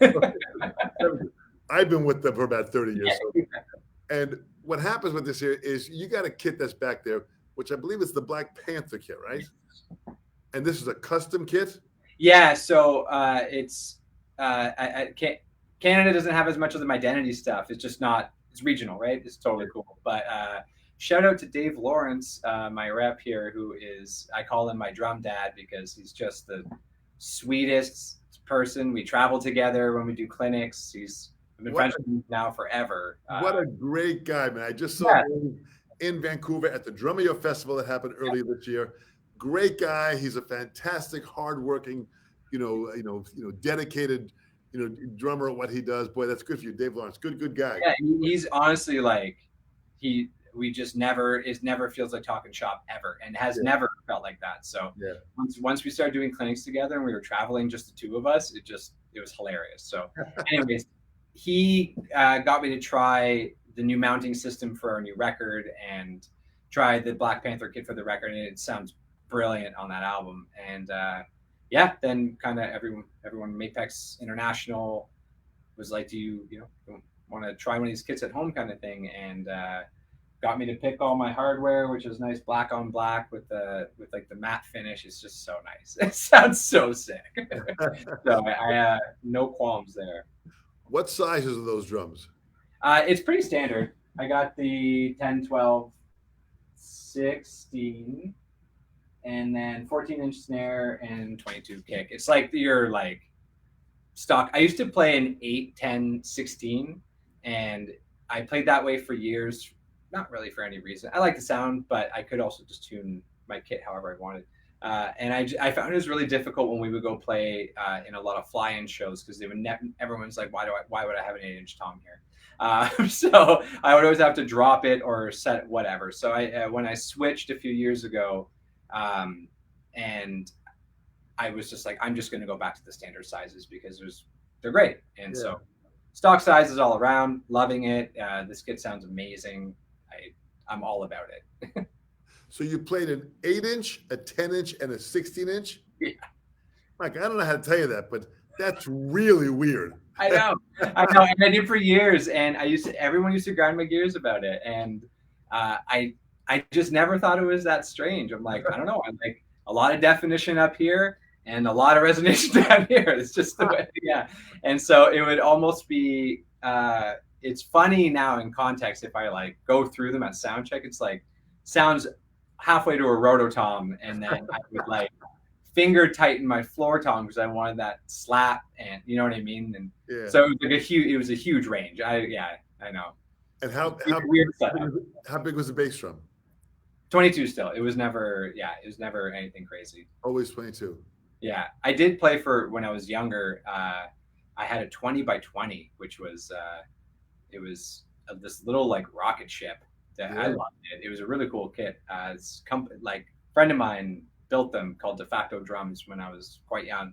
I've been with them for about 30 years. So. And what happens with this here is you got a kit that's back there, which I believe is the Black Panther kit, right? And this is a custom kit? Yeah, so it's Canada doesn't have as much of the identity stuff. It's just not, it's regional, right? It's totally cool. But shout out to Dave Lawrence, my rep here, who is, I call him my drum dad, because he's just the sweetest person. We travel together when we do clinics. I've been friends with him now forever. What a great guy, man. I just saw him in Vancouver at the Drumeo Festival that happened earlier this year. Great guy. He's a fantastic, hardworking, dedicated, drummer at what he does. Boy, that's good for you, Dave Lawrence. Good guy. Yeah, he's honestly like, we just never feels like talking shop ever, and has never felt like that. So once we started doing clinics together and we were traveling, just the two of us, it was hilarious. So anyways, he got me to try the new mounting system for our new record, and try the Black Panther kit for the record, and it sounds brilliant on that album. And then kind of everyone Mapex International was like, do you want to try one of these kits at home, kind of thing, and got me to pick all my hardware, which is nice black on black with like the matte finish. It's just so nice. It sounds so sick. So I no qualms there. What sizes are those drums? It's pretty standard. I got the 10, 12, 16, and then 14-inch snare and 22 kick. It's like your like stock. I used to play an 8, 10, 16, and I played that way for years. Not really for any reason. I like the sound, but I could also just tune my kit however I wanted. And I found it was really difficult when we would go play in a lot of fly-in shows, because everyone's like, why would I have an 8-inch tom here? So I would always have to drop it or set whatever. So when I switched a few years ago, and I was just like, I'm just going to go back to the standard sizes, because they're great. And so stock sizes all around, loving it. This kit sounds amazing. I'm all about it. So you played an 8-inch, a 10-inch, and a 16-inch? Yeah. Mike, I don't know how to tell you that, but that's really weird. I know. And I did for years, and everyone used to grind my gears about it. And I just never thought it was that strange. I'm like, I don't know. I'm like, a lot of definition up here and a lot of resonance down here. It's just the way, And so it would almost be, it's funny now in context, if I like go through them at sound check, it's like sounds halfway to a rototom, and then I would like finger tighten my floor tom because I wanted that slap, and you know what I mean. And Yeah. so it was a huge range. I know. And how big was the bass drum? 22 still. It was never anything crazy. Always 22. Yeah, I did play for when I was younger. I had a 20 by 20, which was it was this little like rocket ship that I loved it. It was a really cool kit. Like friend of mine built them, called De Facto Drums, when I was quite young.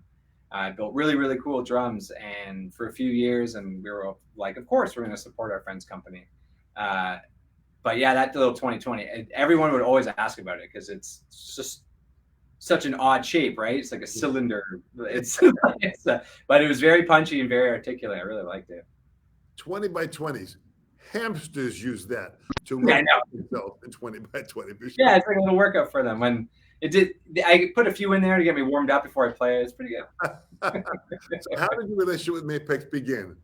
I built really, really cool drums, and for a few years, and we were like, of course, we're going to support our friend's company. But yeah, that little 2020, everyone would always ask about it because it's just such an odd shape, right? It's like a cylinder. But it was very punchy and very articulate. I really liked it. 20 by 20s. Hamsters use that to work themselves in 20 by 20. Yeah, it's like a little workout for them. When it did, I put a few in there to get me warmed up before I play. It's pretty good. So how did your relationship with Mapex begin?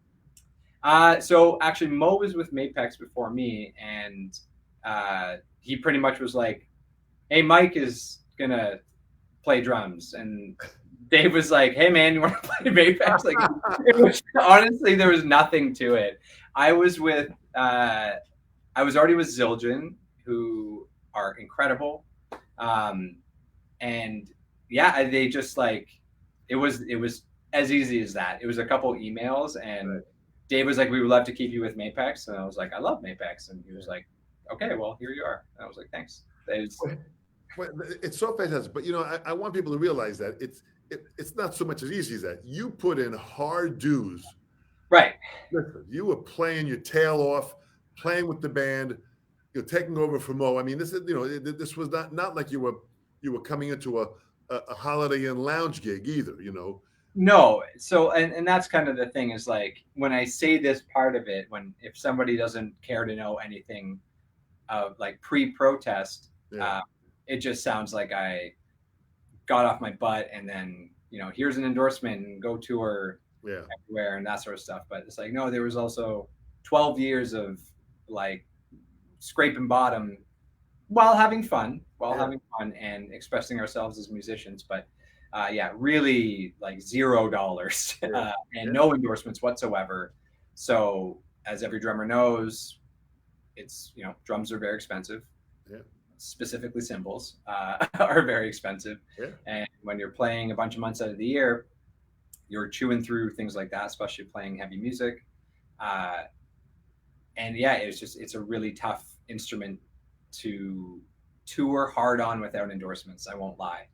So actually, Mo was with Mapex before me, and he pretty much was like, "Hey, Mike is gonna play drums," and Dave was like, "Hey, man, you want to play Mapex?" Like, honestly, there was nothing to it. I was already with Zildjian, who are incredible, and yeah, they just like it was as easy as that. It was a couple emails, and Dave was like, "We would love to keep you with Mapex," and I was like, "I love Mapex," and he was like, "Okay, well, here you are." And I was like, "Thanks." It's so fantastic, but I want people to realize that it's not so much as easy as that. You put in hard dues. Right. Listen, you were playing your tail off, playing with the band, you're taking over for Mo. I mean, this is this was not like you were coming into a Holiday Inn lounge gig either, No. So and that's kind of the thing is like when I say this part of it, if somebody doesn't care to know anything of like pre-protest, it just sounds like I got off my butt and then here's an endorsement and go tour everywhere and that sort of stuff. But it's like, no, there was also 12 years of like scraping bottom while having fun and expressing ourselves as musicians. But really like $0 and no endorsements whatsoever. So as every drummer knows, it's drums are very expensive. Specifically cymbals are very expensive. And when you're playing a bunch of months out of the year, you're chewing through things like that, especially playing heavy music. And it's a really tough instrument to tour hard on without endorsements. I won't lie.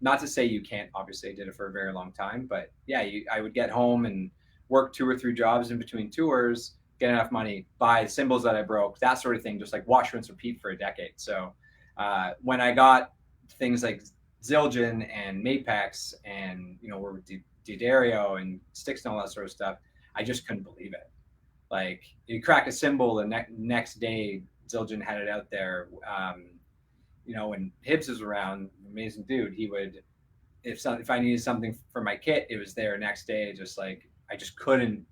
Not to say you can't, obviously I did it for a very long time, but I would get home and work 2 or 3 jobs in between tours, get enough money, buy cymbals that I broke, that sort of thing, just like wash, rinse, repeat for a decade. So when I got things like Zildjian and Mapex and, we're with D'Addario and Styx and all that sort of stuff, I just couldn't believe it. Like you crack a cymbal the next day, Zildjian had it out there. When Hibbs was around, amazing dude, he would, if I needed something for my kit, it was there next day. Just like, I just couldn't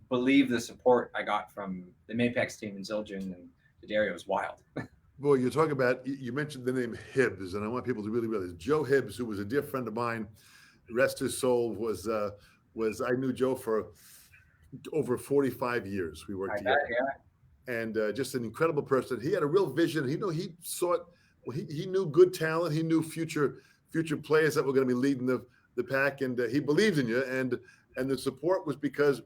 believe the support I got from the Mapex team and Zildjian and D'Addario was wild. Boy, you're talking about, you mentioned the name Hibbs, and I want people to really realize Joe Hibbs, who was a dear friend of mine, rest his soul, was I knew Joe for over 45 years. We worked together. And just an incredible person. He had a real vision. He knew good talent. He knew future players that were going to be leading the pack, and he believed in you. And the support was because,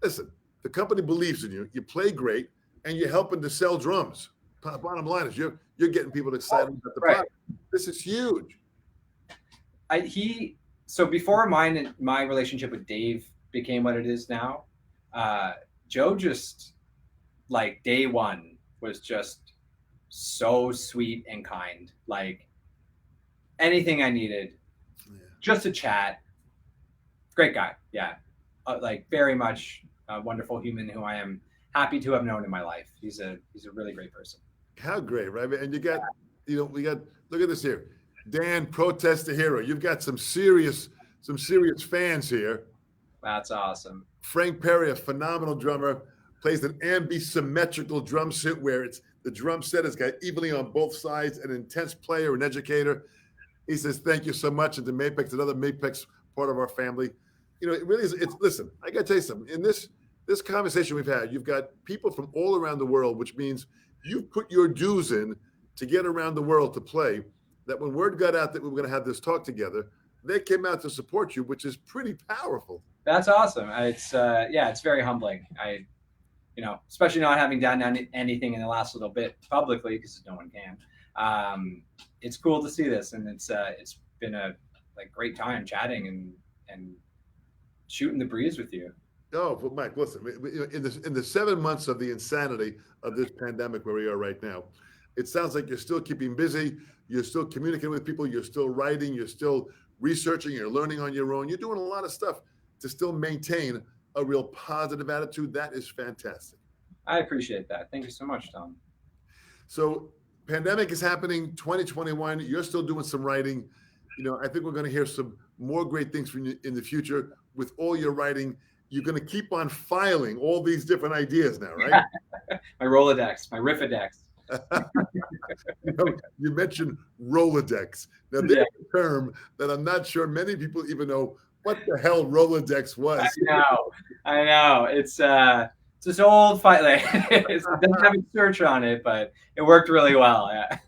listen, the company believes in you. You play great, and you're helping to sell drums. Bottom line is you're getting people excited about the product. This is huge. So before my relationship with Dave became what it is now, Joe just like day one was just so sweet and kind. Like anything I needed, just a chat. Great guy. Yeah. Like very much a wonderful human who I am happy to have known in my life. He's a really great person. How great, right? And we got, look at this here. Dan, Protest the Hero. You've got some serious fans here. That's awesome. Frank Perry, a phenomenal drummer, plays an ambisymmetrical drum set where the drum set has got evenly on both sides, an intense player, an educator. He says, thank you so much. And to Mapex, another Mapex part of our family. You know, it really is. It's listen, I got to tell you something. In this conversation we've had, you've got people from all around the world, which means you've put your dues in to get around the world to play. That when word got out that we were going to have this talk together, they came out to support you, which is pretty powerful. That's awesome. It's yeah, it's very humbling. Especially not having done anything in the last little bit publicly because no one can. It's cool to see this, and it's been a great time chatting and shooting the breeze with you. Oh, well, Mike, listen, in the 7 months of the insanity of this pandemic where we are right now, it sounds like you're still keeping busy. You're still communicating with people. You're still writing. You're still researching. You're learning on your own. You're doing a lot of stuff to still maintain a real positive attitude. That is fantastic. I appreciate that. Thank you so much, Tom. So pandemic is happening, 2021. You're still doing some writing. You know, I think we're going to hear some more great things from you in the future with all your writing. You're going to keep on filing all these different ideas now, right? My Rolodex, my Riffidex. You mentioned Rolodex. Now, there's a term that I'm not sure many people even know what the hell Rolodex was. I know. It's this old file. It doesn't have a search on it, but it worked really well. Yeah.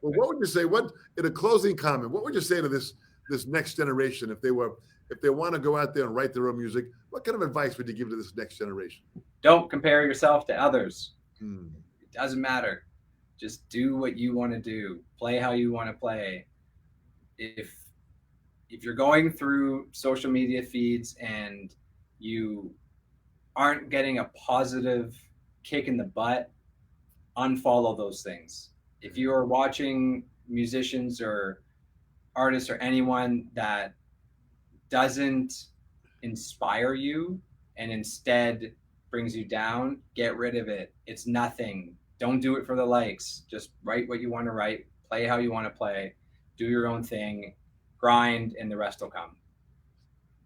Well, what would you say? What, in a closing comment, what would you say to this next generation if they want to go out there and write their own music? What kind of advice would you give to this next generation? Don't compare yourself to others. It doesn't matter. Just do what you want to do. Play how you want to play. If you're going through social media feeds and you aren't getting a positive kick in the butt, unfollow those things. If you are watching musicians or artists or anyone that doesn't inspire you and instead brings you down, get rid of it. It's nothing. Don't do it for the likes. Just write what you want to write, play how you want to play, do your own thing, grind, and the rest will come.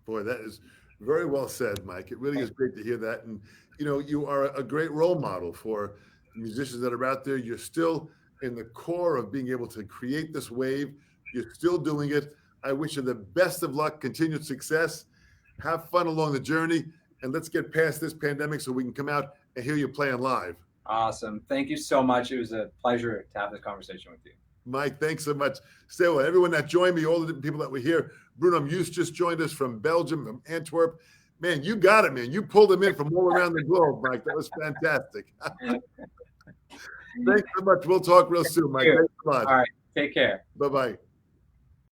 Boy, that is very well said, Mike. It really is great to hear that. And, you know, you are a great role model for musicians that are out there. You're still in the core of being able to create this wave. You're still doing it. I wish you the best of luck, continued success. Have fun along the journey, and let's get past this pandemic so we can come out and hear you playing live. Awesome. Thank you so much. It was a pleasure to have this conversation with you. Mike, thanks so much. Stay well. Everyone that joined me, all the different people that were here. Bruno Muse just joined us from Belgium, from Antwerp. Man, you got it, man. You pulled them in from all around the globe, Mike. That was fantastic. Thanks so much. We'll talk real soon, Mike. Thanks a lot. All right. Take care. Bye-bye.